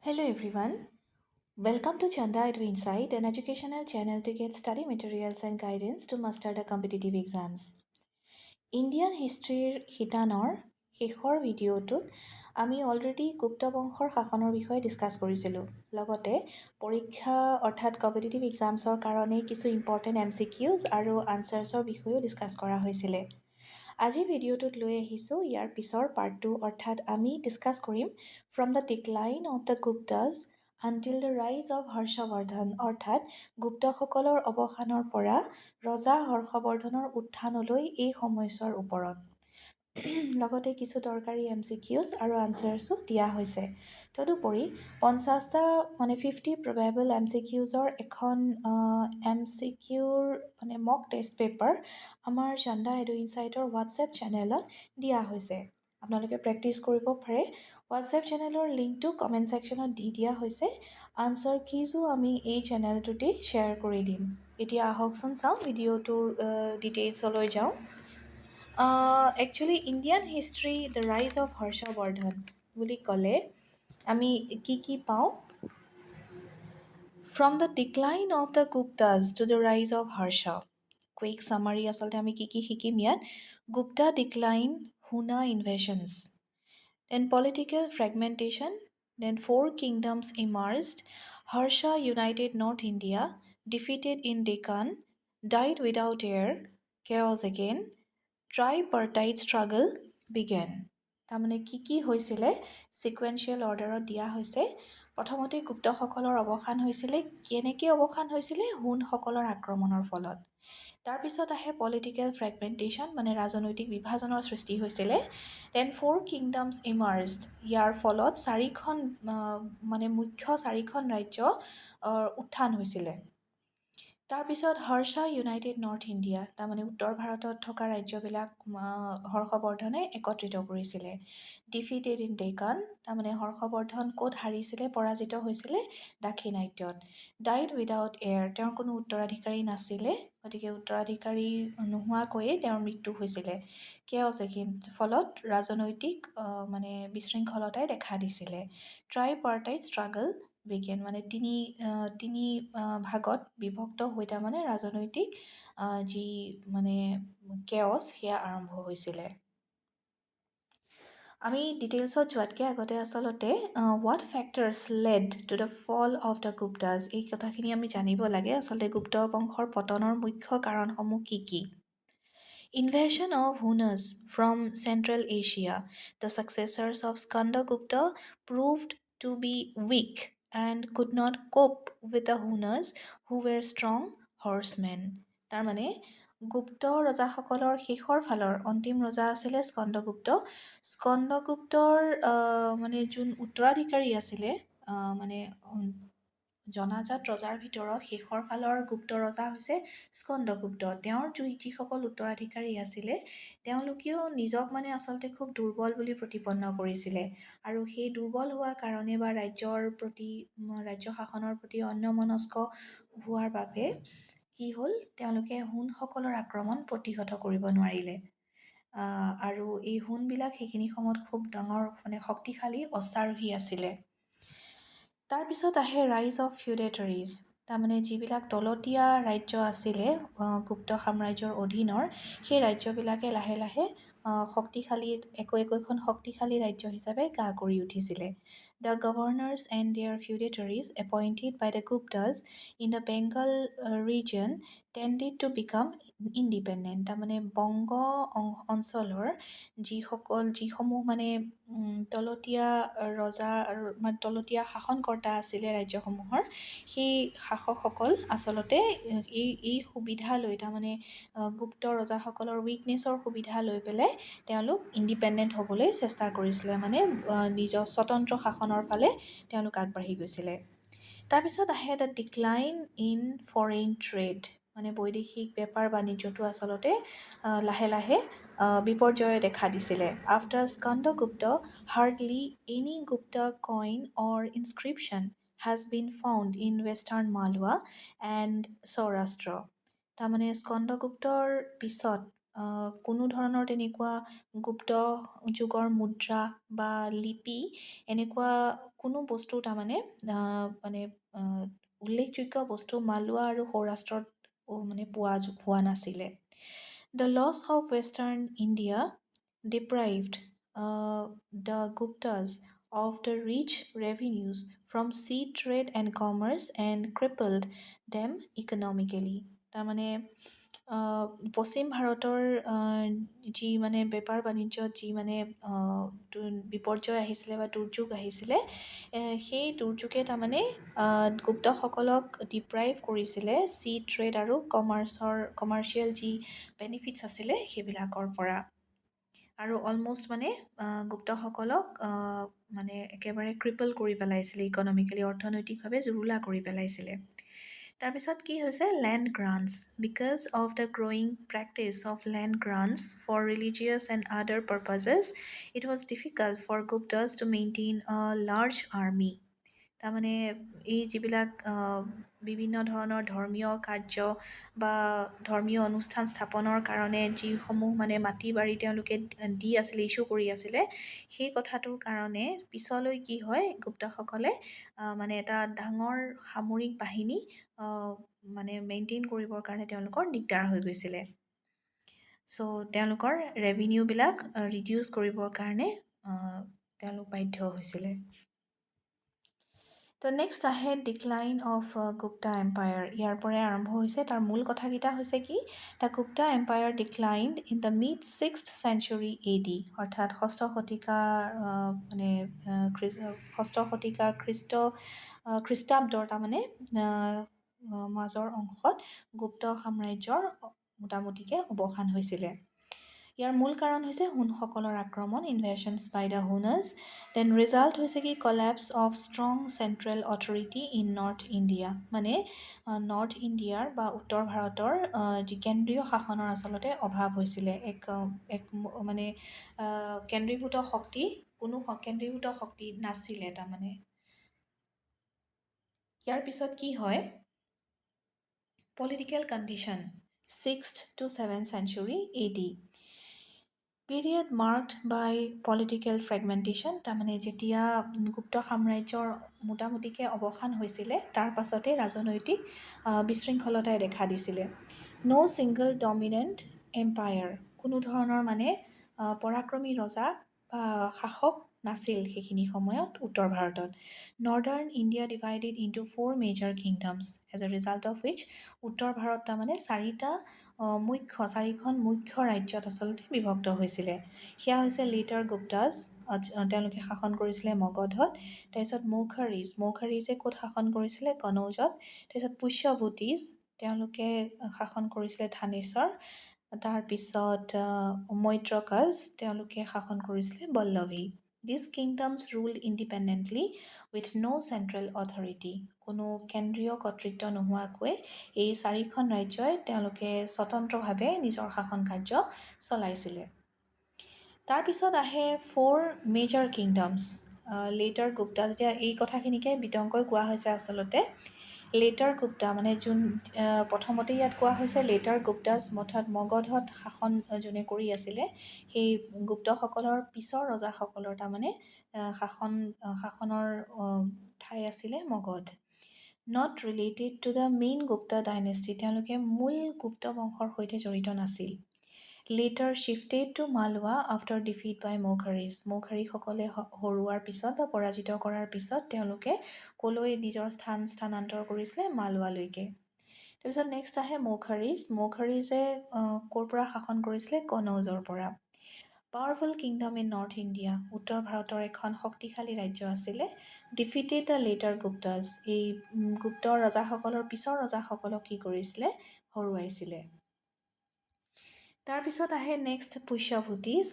Hello everyone. Welcome to chandaeduinsight, an educational channel to get study materials and guidance to master the competitive exams. Indian হিষ্ট্ৰীৰ শিতানৰ শেষৰ ভিডিঅ'টোত আমি already গুপ্ত বংশৰ শাসনৰ বিষয়ে ডিছকাছ কৰিছিলোঁ। লগতে পৰীক্ষা অৰ্থাৎ কম্পিটিটিভ এক্সামছৰ কাৰণে কিছু ইম্পৰ্টেণ্ট MCQs আৰু আনচাৰ্ছৰ বিষয়েও ডিছকাছ কৰা হৈছিলে। আজি ভিডিঅ'টোত লৈ আহিছোঁ ইয়াৰ পিছৰ পাৰ্ট 2 অৰ্থাৎ আমি ডিছকাছ কৰিম from the decline of the Guptas until the rise of Harshavardhan অৰ্থাৎ গুপ্তসকলৰ অৱসানৰ পৰা ৰজা হৰ্ষবৰ্ধনৰ উত্থানলৈ এই সময়ছোৱাৰ ওপৰত লগতে কিছু দৰকাৰী MCQs আৰু আনচাৰ্ছো দিয়া হৈছে। তদুপৰি 50টা 50 প্ৰবেবল MCQsৰ এখন MCQৰ মক টেষ্ট পেপাৰ আমাৰ চান্দা এডু ইনচাইটৰ হোৱাটছএপ চেনেলত দিয়া হৈছে। আপোনালোকে প্ৰেক্টিছ কৰিব পাৰে। হোৱাটছএপ চেনেলৰ লিংকটো কমেণ্ট ছেকশ্যনত দি দিয়া হৈছে। আনচাৰ কিজো আমি এই চেনেলটোতে শ্বেয়াৰ কৰি দিম। এতিয়া আহকচোন চাওঁ ভিডিঅ'টোৰ ডিটেইলছলৈ যাওঁ। Actually Indian history the rise of Harshavardhan বুলি ক'লে আমি কি পাওঁ? From the decline of the Guptas to the rise of Harsha. Quick summary আচলতে আমি কি শিকিম ইয়াত? Gupta decline, Huna invasions, then political fragmentation, then four kingdoms emerged, Harsha united North India, defeated in Deccan, died without heir, chaos again, tripartite struggle began. তাৰমানে কি হৈছিলে সিকুৱেন্সিয়েল অৰ্ডাৰত দিয়া হৈছে। প্ৰথমতে গুপ্তসকলৰ অৱসান হৈছিলে। কেনেকৈ অৱসান হৈছিলে? হুনসকলৰ আক্ৰমণৰ ফলত। তাৰপিছত আহে পলিটিকেল ফ্ৰেগমেণ্টেশ্যন ৰাজনৈতিক বিভাজনৰ সৃষ্টি হৈছিলে। দেন ফ'ৰ কিংডমছ ইমাৰ্জড, ইয়াৰ ফলত মুখ্য চাৰিখন ৰাজ্য উত্থান হৈছিলে। তাৰপিছত হৰ্ষা ইউনাইটেড নৰ্থ ইণ্ডিয়া, উত্তৰ ভাৰতত থকা ৰাজ্যবিলাক হৰ্ষবৰ্ধনে একত্ৰিত কৰিছিলে। ডিফিটেড ইন ডেকান, হৰ্ষবৰ্ধন ক'ত হাৰিছিলে, পৰাজিত হৈছিলে? দাক্ষিণাত্যত। ডাইড উইদাউট এয়াৰ, তেওঁৰ কোনো উত্তৰাধিকাৰী নাছিলে, গতিকে উত্তৰাধিকাৰী নোহোৱাকৈয়ে তেওঁৰ মৃত্যু হৈছিলে। কেঅছ এগেইন, ফলত ৰাজনৈতিক বিশৃংখলতাই দেখা দিছিলে। ট্ৰাইপাৰ্টাইট ষ্ট্ৰাগল বিগেন, তিনি ভাগত বিভক্ত হৈ ৰাজনৈতিক যি কেঅছ সেয়া আৰম্ভ হৈছিলে। আমি ডিটেইলছত যোৱাতকৈ আগতে আচলতে what factors led to the fall of the Guptas, এই কথাখিনি আমি জানিব লাগে। আচলতে গুপ্ত বংশৰ পতনৰ মুখ্য কাৰণসমূহ কি? Invasion of Hunas from Central Asia. The successors of Skandagupta proved to be weak and could not cope with the Hunas who were strong horsemen. তাৰমানে গুপ্ত ৰজাসকলৰ শেষৰ ফালৰ অন্তিম ৰজা আছিলে স্কন্দগুপ্ত। স্কন্দগুপ্তৰ যোন উত্তৰাধিকাৰী আছিলে জনাজাত ৰজাৰ ভিতৰত শেষৰ ফালৰ গুপ্ত ৰজা হৈছে স্কন্দগুপ্ত। তেওঁৰ যিসকল উত্তৰাধিকাৰী আছিলে তেওঁলোকেও নিজক আচলতে খুব দুৰ্বল বুলি প্ৰতিপন্ন কৰিছিলে আৰু সেই দুৰ্বল হোৱা কাৰণে বা ৰাজ্য শাসনৰ প্ৰতি অন্যমনস্ক হোৱাৰ বাবে কি হ'ল, তেওঁলোকে হুনসকলৰ আক্ৰমণ প্ৰতিহত কৰিব নোৱাৰিলে। আৰু এই হুনবিলাক সেইখিনি সময়ত খুব ডাঙৰ শক্তিশালী অশ্বাৰোহী আছিলে। তাৰপিছত আহে ৰাইজ অফ ফিউডেটৰিজ, যিবিলাক তলতীয়া ৰাজ্য আছিলে গুপ্ত সাম্ৰাজ্যৰ অধীনৰ, সেই ৰাজ্যবিলাকে লাহে লাহে একোখন শক্তিশালী ৰাজ্য হিচাপে গা কৰি উঠিছিলে। The governors and their feudatories appointed by the Guptas in the Bengal region tended to become independent. Banga অঞ্চলৰ যিসমূহ তলতীয়া ৰজা তলতীয়া শাসনকৰ্তা আছিলে ৰাজ্যসমূহৰ, সেই শাসকসকল আচলতে এই সুবিধা লৈ গুপ্ত ৰজাসকলৰ উইকনেছৰ সুবিধা লৈ পেলাই তেওঁলোক ইণ্ডিপেণ্ডেণ্ট হ'বলৈ চেষ্টা কৰিছিলে, নিজৰ স্বতন্ত্ৰ শাসনৰ ফালে তেওঁলোক আগবাঢ়ি গৈছিলে। তাৰপিছত আহে the decline in foreign trade, বৈদেশিক বেপাৰ বাণিজ্যটো আচলতে লাহে লাহে বিপৰ্যয়ে দেখা দিছিলে। After Skandagupta hardly any Gupta coin or inscription has been found in western Malwa and Saurashtra. স্কন্দগুপ্তৰ পিছত কোনো ধৰণৰ তেনেকুৱা গুপ্ত যুগৰ মুদ্ৰা বা লিপি এনেকুৱা কোনো বস্তু তাৰমানে মানে উল্লেখযোগ্য বস্তু মালোৱা আৰু সৌৰাষ্ট্ৰত মানে হোৱা নাছিলে। The loss of Western India deprived the Guptas of the rich revenues from sea trade and commerce and crippled them economically. তাৰমানে পশ্চিম ভাৰতৰ যি মানে বেপাৰ বাণিজ্যত যি মানে বিপৰ্যয় আহিছিলে বা দুৰ্যোগ আহিছিলে, সেই দুৰ্যোগে তাৰমানে গুপ্তসকলক ডিপ্ৰাইভ কৰিছিলে চি ট্ৰেড আৰু কমাৰ্চিয়েল যি বেনিফিটছ আছিলে সেইবিলাকৰ পৰা। আৰু অলমষ্ট মানে গুপ্তসকলক মানে একেবাৰে ক্ৰিপল কৰি পেলাইছিলে, ইকনমিকেলি অৰ্থনৈতিকভাৱে জুৰুলা কৰি পেলাইছিলে। তাৰপিছত কি হৈছে, land grants. Because of the growing practice of land grants for religious and other purposes, it was difficult for Guptas to maintain a large army. তাৰমানে এই যিবিলাক বিভিন্ন ধৰণৰ ধৰ্মীয় কাৰ্য বা ধৰ্মীয় অনুষ্ঠান স্থাপনৰ কাৰণে যিসমূহ মানে মাটি বাৰী তেওঁলোকে দি আছিলে, ইছ্যু কৰি আছিলে, সেই কথাটোৰ কাৰণে পিছলৈ কি হয়, গুপ্তসকলে মানে এটা ডাঙৰ সামৰিক বাহিনী মানে মেইনটেইন কৰিবৰ কাৰণে তেওঁলোকৰ দিগদাৰ হৈ গৈছিলে। চ' তেওঁলোকৰ ৰেভিনিউবিলাক ৰিডিউচ কৰিবৰ কাৰণে তেওঁলোক বাধ্য হৈছিলে। তো নেক্সট আহে ডিক্লাইন অফ গুপ্তা এম্পায়াৰ। ইয়াৰ পৰাই আৰম্ভ হৈছে। তাৰ মূল কথাকেইটা হৈছে কি, the Gupta empire declined in the mid 6th century AD, অৰ্থাৎ ষষ্ঠ শতিকাৰ মানে ষষ্ঠ শতিকাৰ খ্ৰীষ্টাব্দৰ তাৰমানে মাজৰ অংশত গুপ্ত সাম্ৰাজ্যৰ মোটামুটিকৈ অৱসান হৈছিলে। ইয়াৰ মূল কাৰণ হৈছে হুনসকলৰ আক্ৰমণ, invasions by the Hunas. Then result হৈছে কি, collapse of strong central authority in north India. মানে নৰ্থ ইণ্ডিয়াৰ বা উত্তৰ ভাৰতৰ যি কেন্দ্ৰীয় শাসনৰ আচলতে অভাৱ হৈছিলে। এক মানে কেন্দ্ৰীভূত শক্তি নাছিলে তাৰমানে। ইয়াৰ পিছত কি হয়, political condition 6th to 7th century AD, period marked by political fragmentation. তাৰমানে যেতিয়া গুপ্ত সাম্ৰাজ্যৰ মোটামুটিকৈ অৱসান হৈছিলে, তাৰ পাছতে ৰাজনৈতিক বিশৃংখলতাই দেখা দিছিলে। ন' ছিংগল ডমিনেণ্ট এম্পায়াৰ, কোনো ধৰণৰ মানে পৰাক্ৰমী ৰজা বা শাসক নাছিল সেইখিনি সময়ত উত্তৰ ভাৰতত। Northern India divided into 4 major kingdoms, as a result of which উত্তৰ ভাৰত তাৰমানে চাৰিখন মুখ্য ৰাজ্যত আচলতে বিভক্ত হৈছিলে। সেয়া হৈছে লেটাৰ গুপ্তাছ, তেওঁলোকে শাসন কৰিছিলে মগধত। তাৰপিছত মৌখাৰীজে ক'ত শাসন কৰিছিলে, কনৌজত। তাৰপিছত পুষ্যভূতিজ, তেওঁলোকে শাসন কৰিছিলে থানেশ্বৰ। তাৰপিছত মৈত্ৰকাজ, তেওঁলোকে শাসন কৰিছিলে Vallabhi. This kingdoms rule independently with no' central authority. কোনো কেন্দ্ৰীয় কৰ্তৃত্ব নোহোৱাকৈ এই চাৰিখন ৰাজ্যই তেওঁলোকে স্বতন্ত্ৰভাৱে নিজৰ শাসন কাৰ্য চলাইছিলে। তাৰপিছত আহে 4 মেজৰ কিংডমছ লেটাৰ গুপ্তা। যেতিয়া এই কথাখিনিকে বিতংকৈ কোৱা হৈছে আচলতে, লেটাৰ গুপ্তা মানে প্ৰথমতে ইয়াত কোৱা হৈছে লেটাৰ গুপ্তাছ, অৰ্থাৎ মগধত শাসন যোনে কৰি আছিলে, সেই গুপ্তসকলৰ পিছৰ ৰজাসকলৰ তাৰমানে শাসনৰ ঠাই আছিলে Magadha. Not related to the main Gupta dynasty, তেওঁলোকে মূল গুপ্ত বংশৰ সৈতে জড়িত নাছিল। Later shifted to Malwa after defeat by মৌখাৰীসকলে হৰুৱাৰ পিছত বা পৰাজিত কৰাৰ পিছত তেওঁলোকে ক'লৈ নিজৰ স্থানান্তৰ কৰিছিলে, মালৱালৈকে। তাৰপিছত নেক্সট আহে মৌখাৰীজে ক'ৰ পৰা শাসন কৰিছিলে, কনৌজৰ পৰা। Powerful kingdom in north India, উত্তৰ ভাৰতৰ এখন শক্তিশালী ৰাজ্য আছিলে। ডিফিটেড দ্য লেটাৰ গুপ্তাছ, এই গুপ্ত ৰজাসকলৰ পিছৰ ৰজাসকলক কি কৰিছিলে, হৰুৱাইছিলে। তাৰপিছত আহে নেক্সট পুষ্যভূতিজ,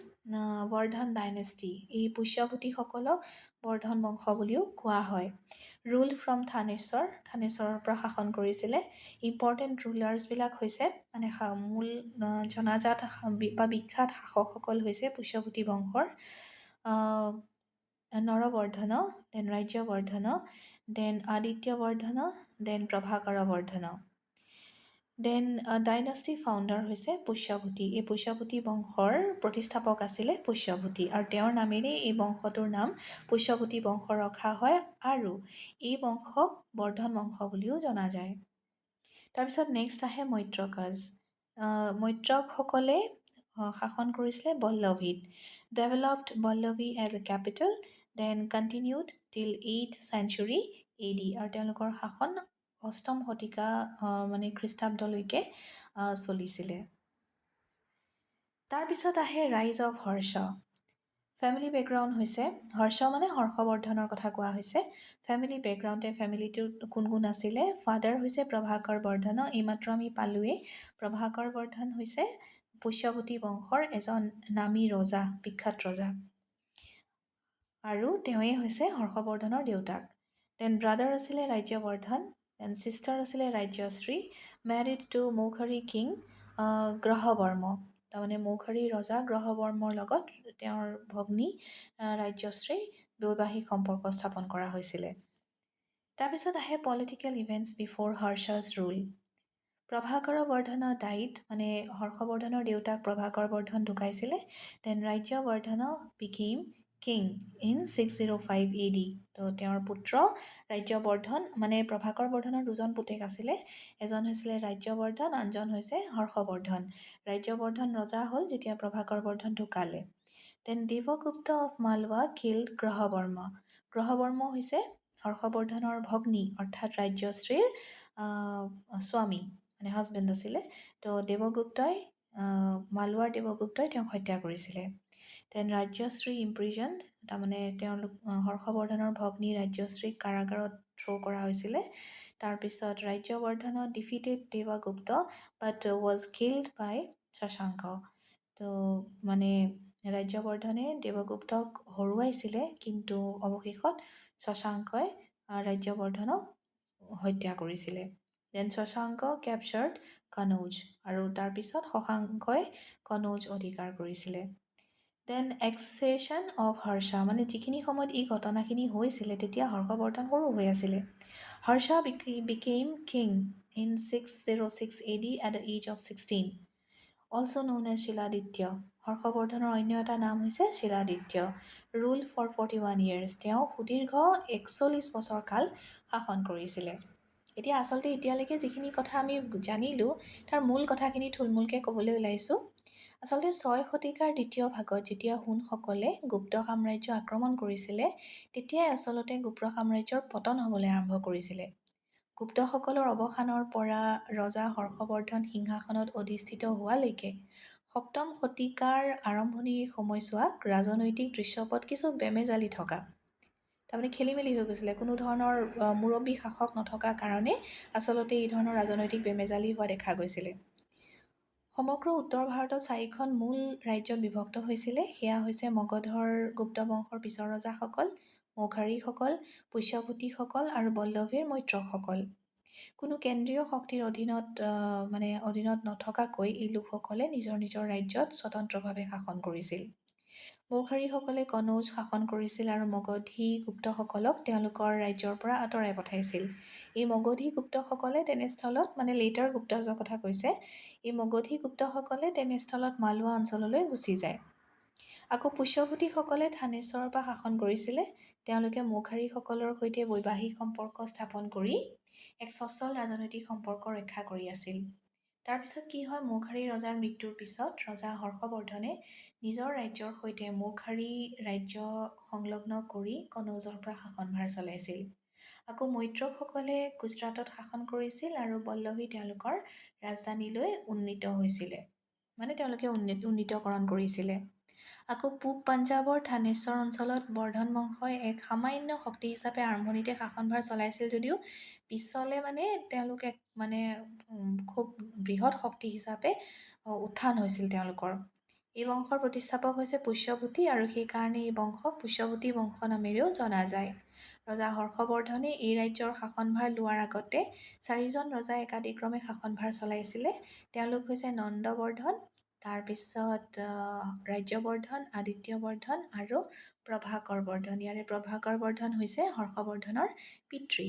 বৰ্ধন ডাইনেষ্টি। এই পুষ্যভূতিসকলক বৰ্ধন বংশ বুলিও কোৱা হয়। ৰুল ফ্ৰম থানেশ্বৰৰ পৰা শাসন কৰিছিলে। ইম্পৰ্টেণ্ট ৰুলাৰ্ছবিলাক হৈছে মানে মূল জনাজাত বা বিখ্যাত শাসকসকল হৈছে পুষ্যভূতি বংশৰ Naravardhan, then Rajyavardhan, then Adityavardhan, then Prabhakar Vardhan. Then dynasty founder হৈছে পুষ্যভূতি। এই পুষ্যভূতি বংশৰ প্ৰতিষ্ঠাপক আছিলে পুষ্যভূতি আৰু তেওঁৰ নামেৰেই এই বংশটোৰ নাম পুষ্যভূতি বংশ ৰখা হয় আৰু এই বংশক বৰ্ধন বংশ বুলিও জনা যায়। তাৰপিছত নেক্সট আহে মৈত্ৰকাজ। মৈত্ৰকসকলে শাসন কৰিছিলে বল্লভীত। Developed Vallabhi as a capital, then continued till 8th century AD আৰু তেওঁলোকৰ শাসন অষ্টম শতিকা মানে খ্ৰীষ্টাব্দলৈকে চলিছিলে। তাৰপিছত আহে ৰাইজ অফ হৰ্ষ। ফেমিলি বেকগ্ৰাউণ্ড হৈছে হৰ্ষ মানে হৰ্ষবৰ্ধনৰ কথা কোৱা হৈছে। ফেমিলি বেকগ্ৰাউণ্ডে ফেমিলিটোত কোন কোন আছিলে? ফাদাৰ হৈছে প্ৰভাকৰ বৰ্ধন, এইমাত্ৰ আমি পালোৱেই। প্ৰভাকৰ বৰ্ধন হৈছে পুষ্যভূতি বংশৰ এজন নামী ৰজা, বিখ্যাত ৰজা আৰু তেওঁৱেই হৈছে হৰ্ষবৰ্ধনৰ দেউতাক। দেন ব্ৰাদাৰ আছিলে ৰাজ্যবৰ্ধন, দেন ছিষ্টাৰ আছিলে ৰাজ্যশ্ৰী, মেৰিড টু মৌখৰী কিং গ্ৰহবৰ্ম। তাৰমানে মৌখৰী ৰজা গ্ৰহবৰ্মৰ লগত তেওঁৰ ভগ্নী ৰাজ্যশ্ৰী বৈবাহিক সম্পৰ্ক স্থাপন কৰা হৈছিলে। তাৰপিছত আহে political events before Harsha's rule. Prabhakar Vardhan died, মানে হৰ্ষবৰ্ধনৰ দেউতাক প্ৰভাকৰ বৰ্ধন ঢুকাইছিলে। Then Rajyavardhan became king in 605 AD। তো তেওঁৰ পুত্ৰ ৰাজ্যবৰ্ধন, মানে প্ৰভাকৰ বৰ্ধনৰ দুজন পুতেক আছিলে, এজন হৈছিলে ৰাজ্যবৰ্ধন, আনজন হৈছে হৰ্ষবৰ্ধন। ৰাজ্যবৰ্ধন ৰজা হ'ল যেতিয়া প্ৰভাকৰ বৰ্ধন ঢুকালে। Then Devagupta of Malwa killed Grahavarma. Grahavarma হৈছে হৰ্ষবৰ্ধনৰ ভগ্নী অৰ্থাৎ ৰাজ্যশ্ৰীৰ স্বামী, মানে হাজবেণ্ড আছিলে। তো দেৱগুপ্তই মালৱাৰ দেৱগুপ্তই তেওঁক হত্যা কৰিছিলে। দেন ৰাজ্যশ্ৰী ইম্প্ৰিজনড, তাৰমানে তেওঁলোক হৰ্ষবৰ্ধনৰ ভগ্নী ৰাজ্যশ্ৰীক কাৰাগাৰত থ্ৰ' কৰা হৈছিলে। তাৰপিছত ৰাজ্যবৰ্ধনত ডিফিটেড দেৱগুপ্ত বাট ৱাজ কিল্ড বাই শশাংক। তো মানে ৰাজ্যবৰ্ধনে দেৱগুপ্তক হৰুৱাইছিলে, কিন্তু অৱশেষত শশাংকই ৰাজ্যবৰ্ধনক হত্যা কৰিছিলে। দেন শশাংক কেপচাৰ্ড কনৌজ, আৰু তাৰপিছত শশাংকই কনৌজ অধিকাৰ কৰিছিলে। দেন এক্সেশ্যন অফ হৰ্ষা, মানে যিখিনি সময়ত এই ঘটনাখিনি হৈছিলে তেতিয়া হৰ্ষবৰ্ধন সৰু হৈ আছিলে। Harsha became king in 606 AD at the age of 16, also known as Shiladitya. হৰ্ষবৰ্ধনৰ অন্য এটা নাম হৈছে শিলাদিত্য। ৰুল ফৰ 41 years, তেওঁ সুদীৰ্ঘ 41 বছৰ কাল শাসন কৰিছিলে। এতিয়া আচলতে এতিয়ালৈকে যিখিনি কথা আমি জানিলোঁ তাৰ মূল কথাখিনি থুলমূলকৈ ক'বলৈ ওলাইছোঁ। আচলতে 6 শতিকাৰ দ্বিতীয় ভাগত যেতিয়া হুণসকলে গুপ্ত সাম্ৰাজ্য আক্ৰমণ কৰিছিলে, তেতিয়াই আচলতে গুপ্ত সাম্ৰাজ্যৰ পতন হ'বলৈ আৰম্ভ কৰিছিলে। গুপ্তসকলৰ অৱসানৰ পৰা ৰজা হৰ্ষবৰ্ধন সিংহাসনত অধিষ্ঠিত হোৱালৈকে 7ম শতিকাৰ আৰম্ভণিৰ সময়ছোৱাক ৰাজনৈতিক দৃশ্যপট কিছু বেমেজালি থকা, তাৰমানে খেলি মেলি হৈ গৈছিলে। কোনো ধৰণৰ মুৰব্বী শাসক নথকা কাৰণে আচলতে এই ধৰণৰ ৰাজনৈতিক বেমেজালি হোৱা দেখা গৈছিলে। সমগ্ৰ উত্তৰ ভাৰতত 4খন মূল ৰাজ্যত বিভক্ত হৈছিলে। সেয়া হৈছে মগধৰ গুপ্ত বংশৰ পিছৰ ৰজাসকল, মৌখাৰীসকল, পুষ্যভূতিসকল আৰু বল্লভীৰ মৈত্ৰকসকল। কোনো কেন্দ্ৰীয় শক্তিৰ অধীনত নথকাকৈ এই লোকসকলে নিজৰ নিজৰ ৰাজ্যত স্বতন্ত্ৰভাৱে শাসন কৰিছিল। মৌখাৰীসকলে কনৌজ শাসন কৰিছিল আৰু মগধী গুপ্তসকলক তেওঁলোকৰ ৰাজ্যৰ পৰা আঁতৰাই পঠাইছিল। এই মগধী গুপ্তসকলে তেনেস্থলত, মানে লেটাৰ গুপ্তজৰ কথা কৈছে, এই মগধী গুপ্তসকলে তেনেস্থলত মালৱা অঞ্চললৈ গুচি যায়। আকৌ পুষ্যভূতিসকলে থানেশ্বৰৰ পৰা শাসন কৰিছিলে। তেওঁলোকে মৌখাৰীসকলৰ সৈতে বৈবাহিক সম্পৰ্ক স্থাপন কৰি এক সচল ৰাজনৈতিক সম্পৰ্ক ৰক্ষা কৰি আছিল। তাৰপিছত কি হয়, মৌখাৰী ৰজাৰ মৃত্যুৰ পিছত ৰজা হৰ্ষবৰ্ধনে নিজৰ ৰাজ্যৰ সৈতে মৌখাৰী ৰাজ্য সংলগ্ন কৰি কনৌজৰ পৰা শাসনভাৰ চলাইছিল। আকৌ মৈত্ৰকসকলে গুজৰাটত শাসন কৰিছিল আৰু বল্লভী তেওঁলোকৰ ৰাজধানীলৈ উন্নীত হৈছিলে, মানে তেওঁলোকে উন্নীতকৰণ কৰিছিলে। আকৌ পূব পাঞ্জাৱৰ থানেশ্বৰ অঞ্চলত বৰ্ধন বংশই এক সামান্য শক্তি হিচাপে আৰম্ভণিতে শাসনভাৰ চলাইছিল যদিও পিছলে মানে তেওঁলোক এক খুব বৃহৎ শক্তি হিচাপে উত্থান হৈছিল তেওঁলোকৰ। এই বংশৰ প্ৰতিষ্ঠাপক হৈছে পুষ্যভূতি আৰু সেইকাৰণে এই বংশক পুষ্যভূতি বংশ নামেৰেও জনা যায়। ৰজা হৰ্ষবৰ্ধনে এই ৰাজ্যৰ শাসনভাৰ লোৱাৰ আগতে 4জন ৰজাই একাদিক্ৰমে শাসনভাৰ চলাইছিলে। তেওঁলোক হৈছে নন্দবৰ্ধন, তাৰপিছত ৰাজ্যবৰ্ধন, আদিত্যবৰ্ধন আৰু প্ৰভাকৰ বৰ্ধন। ইয়াৰে প্ৰভাকৰ বৰ্ধন হৈছে হৰ্ষবৰ্ধনৰ পিতৃ।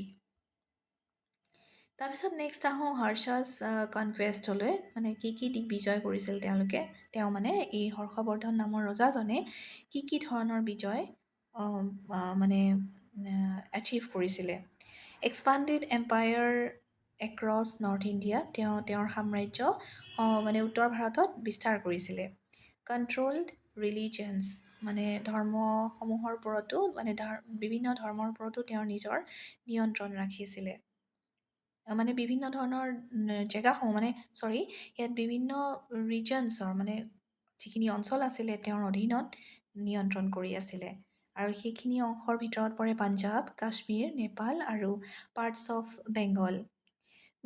তাৰপিছত নেক্সট আহোঁ হৰ্ষাছ কনকুৱেষ্টলৈ, মানে কি বিজয় কৰিছিল তেওঁলোকে। তেওঁ মানে এই হৰ্ষবৰ্ধন নামৰ ৰজাজনে কি ধৰণৰ বিজয় মানে এচিভ কৰিছিলে। এক্সপাণ্ডেড এম্পায়াৰ এক্ৰছ নৰ্থ ইণ্ডিয়া, তেওঁৰ সাম্ৰাজ্য মানে উত্তৰ ভাৰতত বিস্তাৰ কৰিছিলে। কণ্ট্ৰলড ৰিলিজিয়নছ, মানে ধৰ্মসমূহৰ ওপৰতো মানে বিভিন্ন ধৰ্মৰ ওপৰতো তেওঁৰ নিজৰ নিয়ন্ত্ৰণ ৰাখিছিলে। মানে বিভিন্ন ধৰণৰ জেগাসমূহ মানে ইয়াত বিভিন্ন ৰিজনছৰ মানে যিখিনি অঞ্চল আছিলে তেওঁৰ অধীনত নিয়ন্ত্ৰণ কৰি আছিলে। আৰু সেইখিনি অংশৰ ভিতৰত পৰে পাঞ্জাৱ, কাশ্মীৰ, নেপাল আৰু parts of Bengal.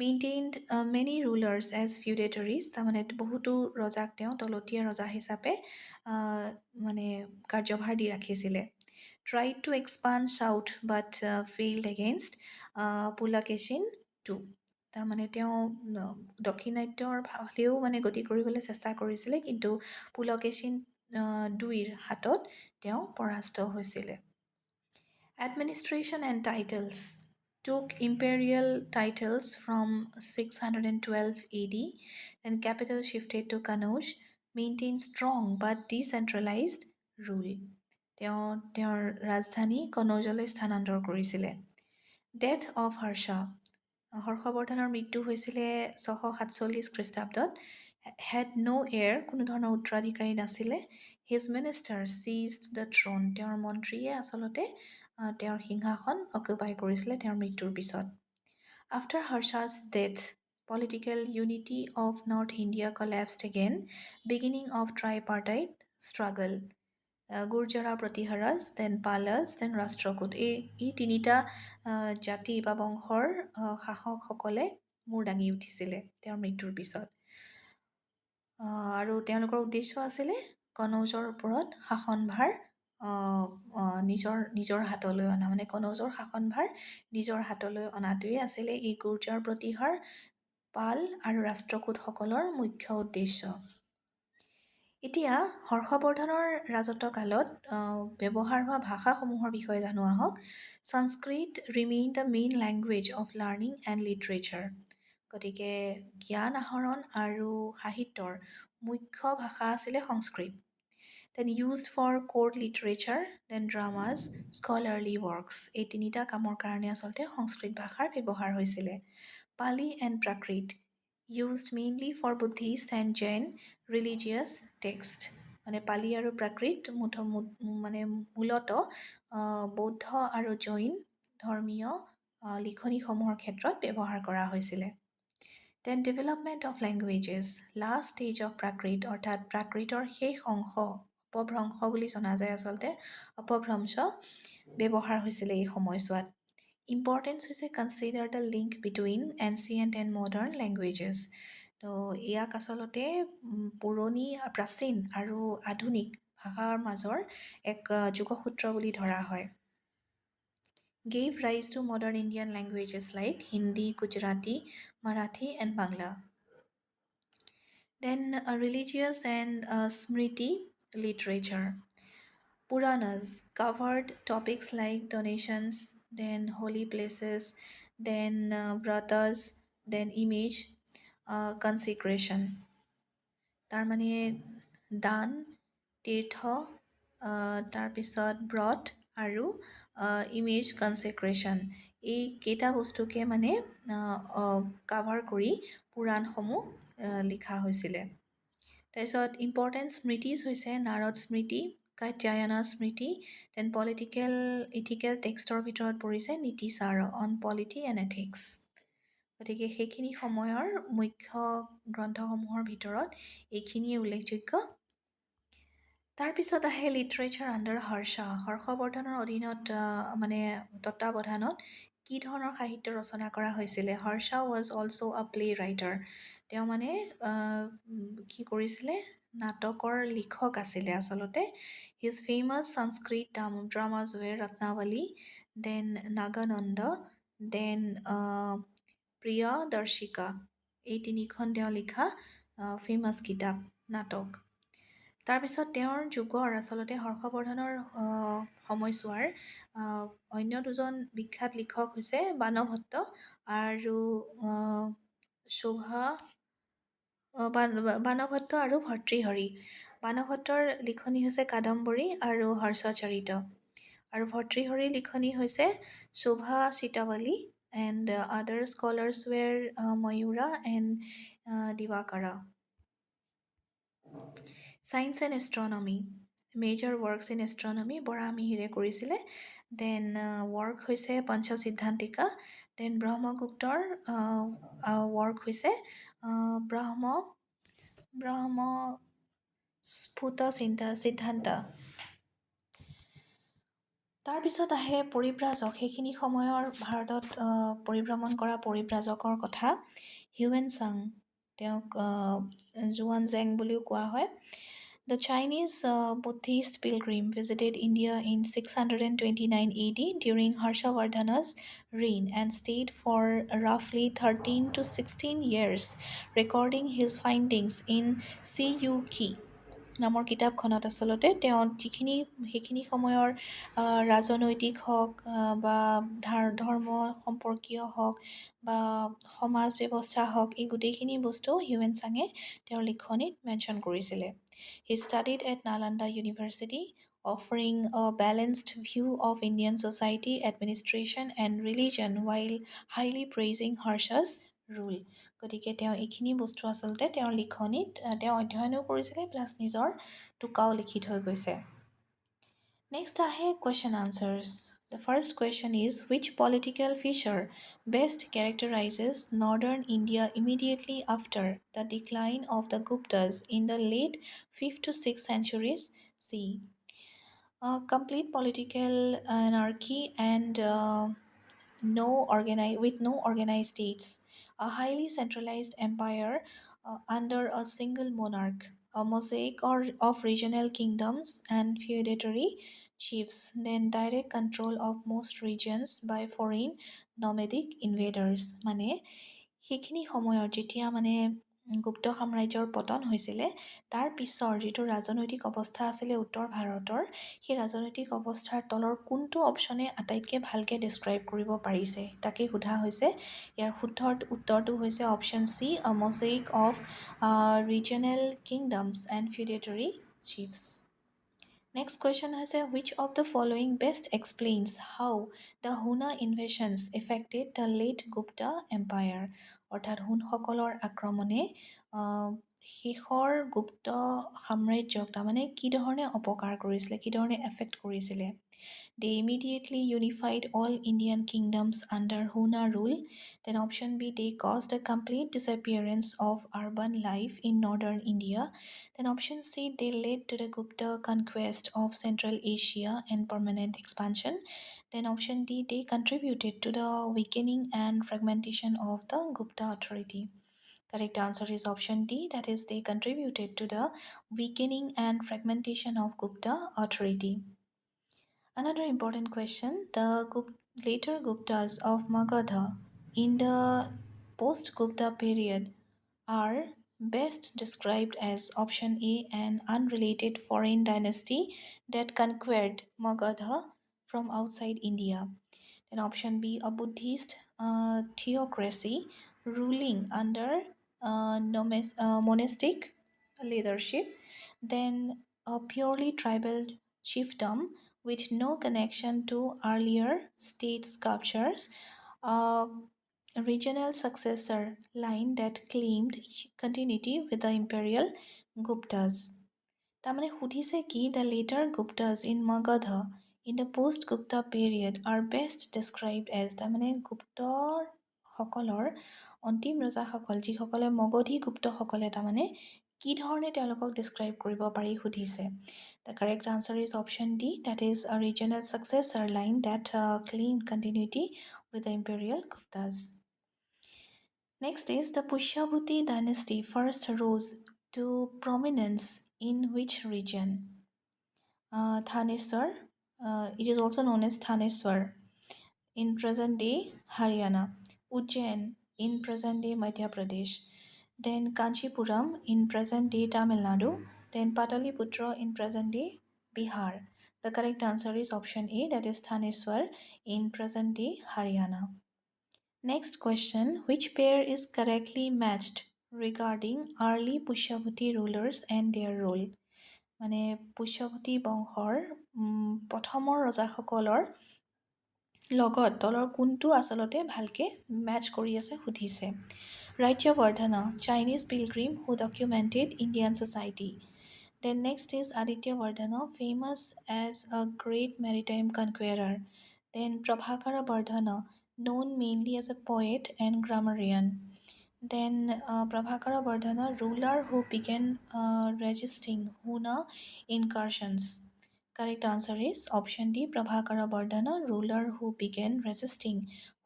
Maintained many rulers as feudatories, তাৰমানে বহুতো ৰজাক তেওঁ তলতীয়া ৰজা হিচাপে মানে কাৰ্যভাৰ দি ৰাখিছিলে। ট্ৰাইড টু এক্সপাণ্ড চাউথ বাট ফেইল্ড এগেইনষ্ট পুলাকেচিন টু, তাৰমানে তেওঁ দক্ষিণাত্যৰ ফালেও মানে গতি কৰিবলৈ চেষ্টা কৰিছিলে, কিন্তু পুলকেচিন দুইৰ হাতত তেওঁ পৰাস্ত হৈছিলে। Administration and titles. Took imperial titles from 612 AD, then capital shifted to Kanauj, maintained strong but decentralized rule. তেওঁৰ ৰাজধানী কনৌজলৈ স্থানান্তৰ কৰিছিলে। ডেথ অফ হৰ্ষা, হৰ্ষবৰ্ধনৰ মৃত্যু হৈছিলে 647 খ্ৰীষ্টাব্দত। হেড ন' এয়াৰ, কোনো ধৰণৰ উত্তৰাধিকাৰী নাছিলে। হিজ মিনিষ্টাৰ চিজড দ্য থ্ৰন, তেওঁৰ মন্ত্ৰীয়ে আচলতে তেওঁৰ সিংহাসন অকুপাই কৰিছিলে তেওঁৰ মৃত্যুৰ পিছত। After Harsha's death, political unity of north India collapsed again, beginning of tripartite struggle. Gurjara Pratiharas, then Palas, then Rashtrakuta, এই তিনিটা জাতি বা বংশৰ শাসকসকলে মূৰ দাঙি উঠিছিলে তেওঁৰ মৃত্যুৰ পিছত। আৰু তেওঁলোকৰ উদ্দেশ্য আছিলে কনৌজৰ ওপৰত শাসনভাৰ নিজৰ হাতলৈ অনা, মানে কনৌজৰ শাসনভাৰ নিজৰ হাতলৈ অনাটোৱে আছিলে এই গুৰ্জাৰ প্ৰতিহাৰ, পাল আৰু ৰাষ্ট্ৰকূটসকলৰ মুখ্য উদ্দেশ্য। এতিয়া হৰ্ষবৰ্ধনৰ ৰাজত্বকালত ব্যৱহাৰ হোৱা ভাষাসমূহৰ বিষয়ে জানো আহক। Sanskrit remain the main language of learning and literature, গতিকে জ্ঞান আহৰণ আৰু সাহিত্যৰ মুখ্য ভাষা আছিলে Sanskrit. Then used for court literature, then dramas, scholarly works, এই তিনিটা কামৰ কাৰণে আচলতে সংস্কৃত ভাষাৰ ব্যৱহাৰ হৈছিলে। Pali and Prakrit, used mainly for Buddhist and Jain religious texts, মানে পালি আৰু প্ৰাকৃত মানে মূলতঃ বৌদ্ধ আৰু জৈন ধৰ্মীয় লিখনিসমূহৰ ক্ষেত্ৰত ব্যৱহাৰ কৰা হৈছিলে। Then development of languages, last stage of Prakrit, অৰ্থাৎ প্ৰাকৃতৰ শেষ অংশ, অপভ্ৰংশ বুলি জনা যায় আচলতে, অপভ্ৰংশ ব্যৱহাৰ হৈছিলে এই সময়ছোৱাত। ইম্পৰ্টেঞ্চ হৈছে consider the link between ancient and modern languages, তো ইয়াক আচলতে পুৰণি প্ৰাচীন আৰু আধুনিক ভাষাৰ মাজৰ এক যোগসূত্ৰ বুলি ধৰা হয়। gave rise to modern Indian languages like Hindi, Gujarati, Marathi and Bangla. Then religious and Smriti literature. Puranas covered topics like donations, then holy places, then vratas, then image consecration. তাৰমানে দান, তীৰ্থ, তাৰপিছত ব্ৰত আৰু ইমেজ কনচেক্ৰেশ্যন, এই কেইটা বস্তুকে মানে cover কৰি পুৰাণসমূহ লিখা হৈছিলে। তাৰপিছত ইম্পৰ্টেণ্ট স্মৃতিজ হৈছে নাৰদ স্মৃতি, কাত্যায়না স্মৃতি, দেন পলিটিকেল ইথিকেল টেক্সটৰ ভিতৰত পৰিছে নীতিসাৰ অন পলিটি এণ্ড এথিক্স। গতিকে সেইখিনি সময়ৰ মুখ্য গ্ৰন্থসমূহৰ ভিতৰত এইখিনিয়ে উল্লেখযোগ্য। তাৰপিছত আহে লিটাৰেচাৰ আণ্ডাৰ হৰ্ষা, হৰ্ষবৰ্ধনৰ অধীনত মানে তত্বাৱধানত কি ধৰণৰ সাহিত্য ৰচনা কৰা হৈছিলে। হৰ্ষা ৱাজ অলছ' আ প্লে ৰাইটাৰ, তেওঁ মানে কি কৰিছিলে, নাটকৰ লিখক আছিলে আচলতে। হিজ ফেমাছ সংস্কৃত ড্ৰামাজ ৱেৰ ৰত্নাৱলী, দেন নাগানন্দ, দেন প্ৰিয়া দৰ্শিকা, এই তিনিখন তেওঁ লিখা ফেমাছ কিতাপ নাটক। তাৰপিছত তেওঁৰ যুগৰ আচলতে হৰ্ষবৰ্ধনৰ সময়ছোৱাৰ অন্য দুজন বিখ্যাত লিখক হৈছে বাণভট্ট আৰু শোভা বাণভট্ট আৰু ভৰ্তৃহৰি। বাণভট্টৰ লিখনি হৈছে কাদম্বৰী আৰু হৰ্ষচৰিত আৰু ভৰ্তৃহৰিৰ লিখনি হৈছে শোভা চিতাৱলী and other scholars were Mayura and Diwakara. Science and astronomy major works in astronomy বৰাহমিহিৰে কৰিছিলে। দেন ৱৰ্ক হৈছে পঞ্চসিদ্ধান্তিকা। দেন ব্ৰহ্মগুপ্তৰ ৱৰ্ক হৈছে ব্ৰহ্ম স্ফুট সিদ্ধান্ত। তাৰপিছত আহে পৰিব্ৰাজক, সেইখিনি সময়ৰ ভাৰতত পৰিভ্ৰমণ কৰা পৰিব্ৰাজকৰ কথা। হিউৱেন চাং, তেওঁক জুৱান জেং বুলিও কোৱা হয়। The Chinese Buddhist pilgrim visited India in 629 AD during Harsha Vardhana's reign and stayed for roughly 13 to 16 years, recording his findings in CUK নামৰ কিতাপখনত। আচলতে তেওঁ সেইখিনি সময়ৰ ৰাজনৈতিক হওক বা ধৰ্ম সম্পৰ্কীয় হওক বা সমাজ ব্যৱস্থা হওক, এই গোটেইখিনি বস্তু হিউৱেন চাঙে তেওঁৰ লিখনিত মেনশ্যন কৰিছিলে। He studied at Nalanda University, offering a balanced view of Indian society, administration and religion while highly praising Harsha's rule. গতিকে তেওঁ এইখিনি বস্তু আচলতে তেওঁৰ লিখনিত তেওঁ অধ্যয়নো কৰিছিলে প্লাছ নিজৰ টোকাও লিখি থৈ গৈছে। Next আহে question answers. The first question is, which political feature best characterizes northern India immediately after the decline of the Guptas in the late 5th to 6th centuries C? Complete political anarchy and with no organized states, a highly centralized empire under a single monarch, a mosaic of regional kingdoms and feudatory chiefs, then direct control of most regions by foreign nomadic invaders. মানে সেইখিনি সময়ত যেতিয়া মানে গুপ্ত সাম্ৰাজ্যৰ পতন হৈছিলে, তাৰ পিছৰ যিটো ৰাজনৈতিক অৱস্থা আছিলে উত্তৰ ভাৰতৰ, সেই ৰাজনৈতিক অৱস্থাৰ তলৰ কোনটো অপশ্যনে আটাইতকৈ ভালকৈ ডিছক্ৰাইব কৰিব পাৰিছে তাকে সোধা হৈছে। ইয়াৰ শুদ্ধ উত্তৰটো হৈছে option C, a mosaic of regional kingdoms and feudatory chiefs. Next question হৈছে, which of the following best explains how the Huna invasions affected the late Gupta Empire? অৰ্থাৎ হুনসকলৰ আক্ৰমণে শেষৰ গুপ্ত সাম্ৰাজ্যক তাৰমানে কি ধৰণে অপকাৰ কৰিছিলে, কি ধৰণে এফেক্ট কৰিছিলে। They immediately unified all Indian kingdoms under Huna rule. Then option B, they caused a complete disappearance of urban life in northern India. Then option C, they led to the Gupta conquest of Central Asia and permanent expansion. Then option D, they contributed to the weakening and fragmentation of the Gupta authority. Correct answer is option D, that is they contributed to the weakening and fragmentation of Gupta authority. Another important question, the later Guptas of Magadha in the post-Gupta period are best described as option A, an unrelated foreign dynasty that conquered Magadha from outside India. Then option B, a Buddhist theocracy ruling under monastic leadership. Then a purely tribal chiefdom with no connection to earlier state sculptures. A regional successor line that claimed continuity with the imperial Guptas. তাৰমানে সুধিছে কি, the later Guptas in Magadha in the post-Gupta period are best described as, তাৰমানে গুপ্তসকলৰ অন্তিম ৰজাসকল যিসকলে মগধী গুপ্তসকলে তাৰমানে কি ধৰণে তেওঁলোকক ডিছক্ৰাইব কৰিব পাৰি সুধিছে। The correct answer is option D, that is a regional successor line that claimed continuity with the imperial Guptas. Next is, the Pushyabhuti dynasty first rose to prominence in which region? Thaneswar, it is also known as Thaneswar in present-day Haryana, Ujjain in present-day Madhya Pradesh, then Kanchipuram in present-day Tamil Nadu, Then Pataliputra in present-day Bihar. The correct answer is option A, that is Thaneswar in present-day Haryana. Next question, which pair is correctly matched regarding early Pushyavati rulers and their role? মানে পুষ্যৱতী বংশৰ প্ৰথমৰ ৰজাসকলৰ লগত তলৰ কোনটো আচলতে ভালকে match কৰি আছে সুধিছে। Rajyavardhana, Chinese pilgrim who documented Indian society. Then next is Aditya Vardhana, famous as a great maritime conqueror. Then Prabhakara Vardhana, known mainly as a poet and grammarian. Then Prabhakara Vardhana, ruler who began resisting Huna incursions. Correct answer is option D, Prabhakara Vardhana, ruler who began resisting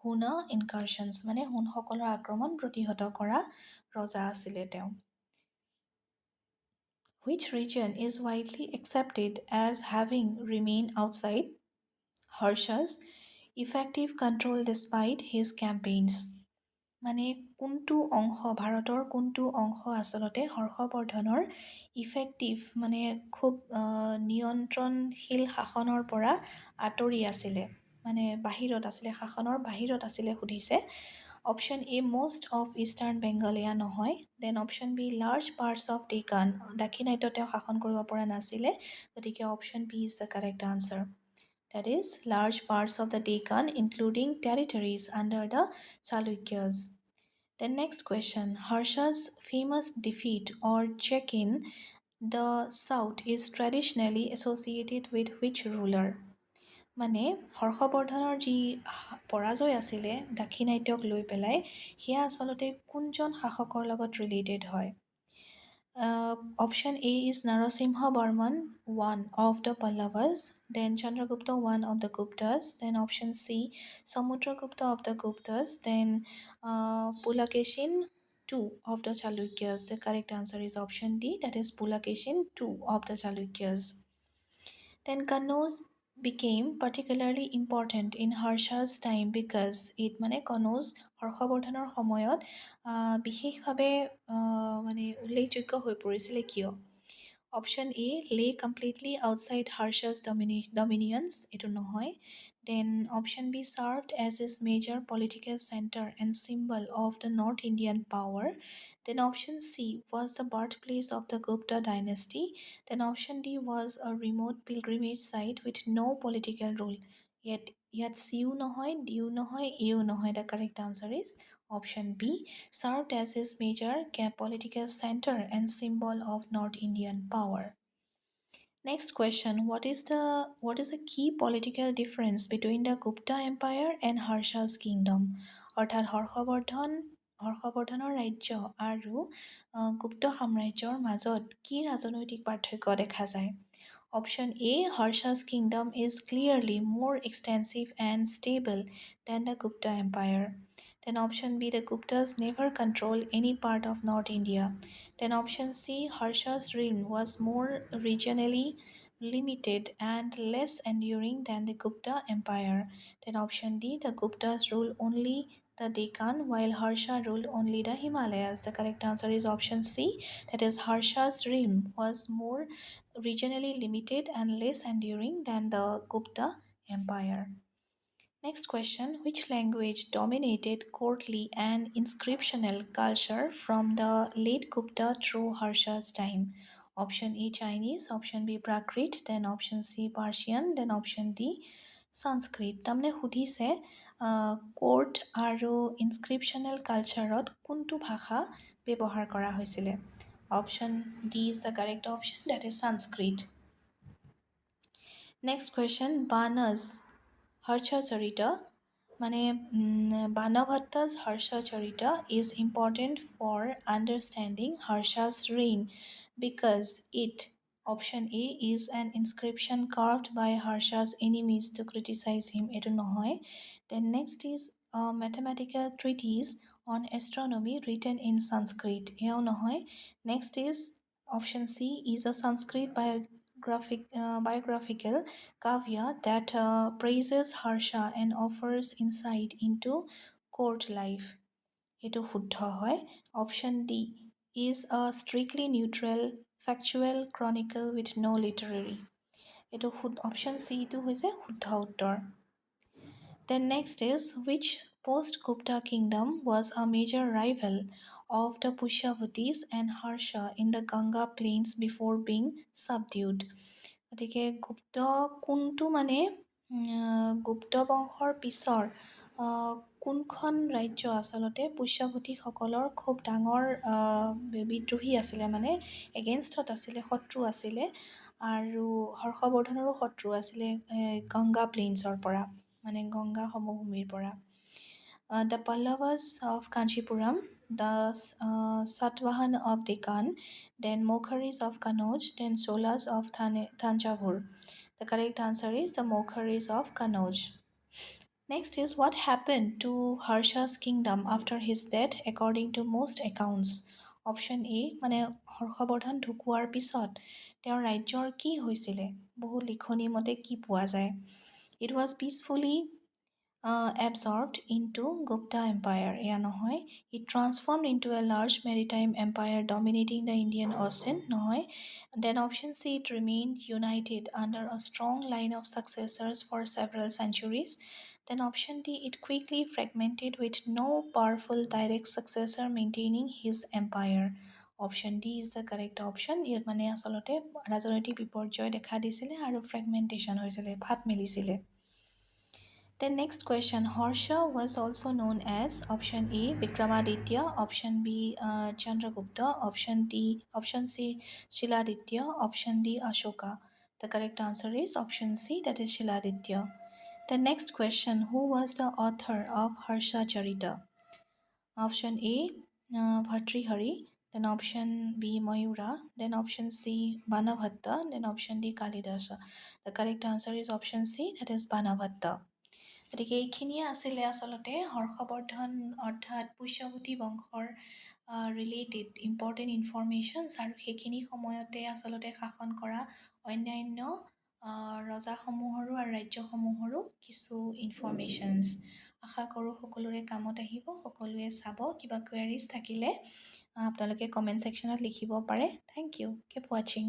Huna incursions. মানে হুনসকলৰ আক্ৰমণ প্ৰতিহত কৰা ৰজা আছিলে তেওঁ। Which region is widely accepted as having remained outside Harsha's effective control despite his campaigns? মানে কোনটো অংশ ভাৰতৰ কোনটো অংশ আচলতে হৰ্ষবৰ্ধনৰ ইফেক্টিভ মানে খুব নিয়ন্ত্ৰণশীল শাসনৰ পৰা আঁতৰি আছিলে, মানে বাহিৰত আছিলে, শাসনৰ বাহিৰত আছিলে সুধিছে। Option A most of eastern Bengal এয়া নহয়। Then option B large parts of Deccan, দাক্ষিণাত্য তেওঁ শাসন কৰিব পৰা নাছিলে, গতিকে option B is the correct answer. That is large parts of the Deccan including territories under the Chalukyas. The next question, Harsha's famous defeat or check-in the south is traditionally associated with which ruler? মানে হৰ্ষবৰ্ধনৰ যি পৰাজয় আছিলে দাক্ষিণাত্যক লৈ পেলাই সেয়া আচলতে কোনজন শাসকৰ লগত ৰিলেটেড হয়? Option A is Narasimha Barman, one of the Pallavas, then Chandragupta, one of the Guptas, then option C, Samudragupta of the Guptas, then Pulakeshin, two of the Chalukyas. The correct answer is option D, that is Pulakeshin, two of the Chalukyas. Then Kannauj became particularly important in Harsha's time because it মানে কনৌজ হৰ্ষবৰ্ধনৰ সময়ত বিশেষভাৱে মানে উল্লেখযোগ্য হৈ পৰিছিলে কিয়? Option A লে completely outside হাৰ্চাছ dominions, এইটো নহয়। Then option B served as is major political centre and symbol of the north Indian power. Then option C was the birth place of the Gupta dynasty. Then option D was a remote pilgrimage site with no' political rule. ইয়াত চিও নহয়, ডিও নহয়, এও নহয়। The correct answer is option B, served as his major political center and symbol of North Indian power. Next question, what is a key political difference between the Gupta Empire and Harsha's kingdom? অৰ্থাৎ হৰ্ষবৰ্ধনৰ ৰাজ্য আৰু গুপ্ত সাম্ৰাজ্যৰ মাজত কি ৰাজনৈতিক পাৰ্থক্য দেখা যায়? Option A, Harsha's kingdom is clearly more extensive and stable than the Gupta Empire. Then option B, the Guptas never controlled any part of North India. Then option C, Harsha's reign was more regionally limited and less enduring than the Gupta Empire. Then option D, the Guptas ruled only the Deccan while Harsha ruled only the Himalayas. The correct answer is option C, that is Harsha's reign was more regionally limited and less enduring than the Gupta Empire. Next question, which language dominated courtly and inscriptional culture from the late Gupta through Harsha's time? Option A, Chinese, option B, Prakrit, then option C, Persian, then option D, Sanskrit. তাৰমানে সুধিছে court আৰু ইনস্ক্ৰিপশ্যনেল কালচাৰত কোনটো ভাষা ব্যৱহাৰ কৰা হৈছিলে? Option D is the correct option, that is Sanskrit. Next question, Banas Harsha Charita, মানে Banabhatta's Harsha Charita is important for understanding Harsha's reign because it, option A, is an inscription carved by Harsha's enemies to criticize him, etu nohoy. Then next is a mathematical treatise on astronomy written in Sanskrit, eo nohoy. Next is option C, is a Sanskrit biographical kavya that praises Harsha and offers insight into court life. Etu শুদ্ধ হয়। Option D is a strictly neutral factual chronicle with no' literary. এইটো option C টো হৈছে শুদ্ধ উত্তৰ। Then next is which post-Gupta kingdom was a major rival of the Pushyavatis and Harsha in the Ganga plains before being subdued? গতিকে গুপ্ত কোনটো মানে গুপ্ত বংশৰ পিছৰ কোনখন ৰাজ্য আচলতে পুষ্যভূতিসকলৰ খুব ডাঙৰ বিদ্ৰোহী আছিলে, মানে এগেইনষ্টত আছিলে, শত্ৰু আছিলে, আৰু হৰ্ষবৰ্ধনৰো শত্ৰু আছিলে গংগা প্লেইনছৰ পৰা, মানে গংগা সমভূমিৰ পৰা। The Pallavas of Kanchipuram, the Satvahan of Deccan, then Mokharis of Kanauj, then Cholas of Thanjavur. The correct answer is the Mokharis of Kanauj. Next is what happened to Harsha's kingdom after his death according to most accounts? Option A, মানে হৰ্ষবৰ্ধন ঢুকুৱাৰ পিছত তেওঁৰ ৰাজ্যৰ কি হৈছিলে? বহু লিখনি মতে কি পোৱা যায়? It was peacefully absorbed into Gupta Empire. এয়া নহয়। It transformed into a large maritime empire dominating the Indian Ocean. নহয়। Then option C, it remained united under a strong line of successors for several centuries. Then option D, it quickly fragmented with no powerful direct successor maintaining his empire. Option D is the correct option. ইয়াত মানে আচলতে ৰাজনৈতিক বিপৰ্যয় দেখা দিছিলে আৰু ফ্ৰেগমেণ্টেশ্যন হৈছিলে, ফাট মেলিছিলে। Then next question, Harsha was also known as option A, Vikramaditya, option B, Chandragupta, option C, Shiladitya, option D, Ashoka. The correct answer is option C, that is Shiladitya. The next question, who was the author of Harsha Charita? Option A, Bhartrihari, then option B, Mayura, then option C, Banabhatta, then option D, Kalidasa. The correct answer is option C, that is Banabhatta. গতিকে এইখিনিয়ে আছিলে আচলতে হৰ্ষবৰ্ধন অৰ্থাৎ পুষ্যভূতি বংশৰ related important ইনফৰমেশ্যনছ, আৰু সেইখিনি সময়তে আচলতে শাসন কৰা অন্যান্য ৰজাসমূহৰো আৰু ৰাজ্যসমূহৰো কিছু ইনফৰমেশ্যনছ। আশা কৰোঁ সকলোৰে কামত আহিব, সকলোৱে চাব। কিবা কুৱেৰিজ থাকিলে আপোনালোকে কমেণ্ট ছেকশ্যনত লিখিব পাৰে। থেংক ইউ, কিপ ৱাচিং।